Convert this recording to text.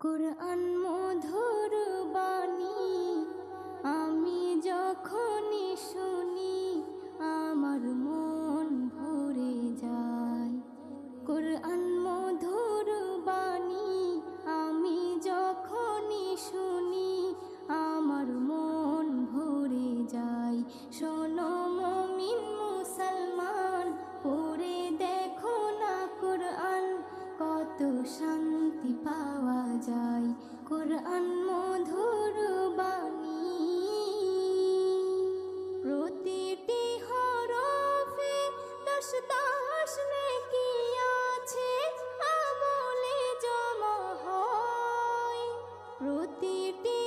কুরআন মধুর বাণী আমি যখনই শুনি আমার মন ভরে যায়। কুরআন মধুর বাণী আমি যখনই শুনি আমার মন ভরে যায়। শোনো মুমিন মুসলমান, পড়ে দেখো না কুরআন, কত শান্তি পাওয়া যায়। কুরআন মধুর বাণী, প্রতিটি হরফে 10 নেকি আছে, আমলে জমা হয়। প্রতিটি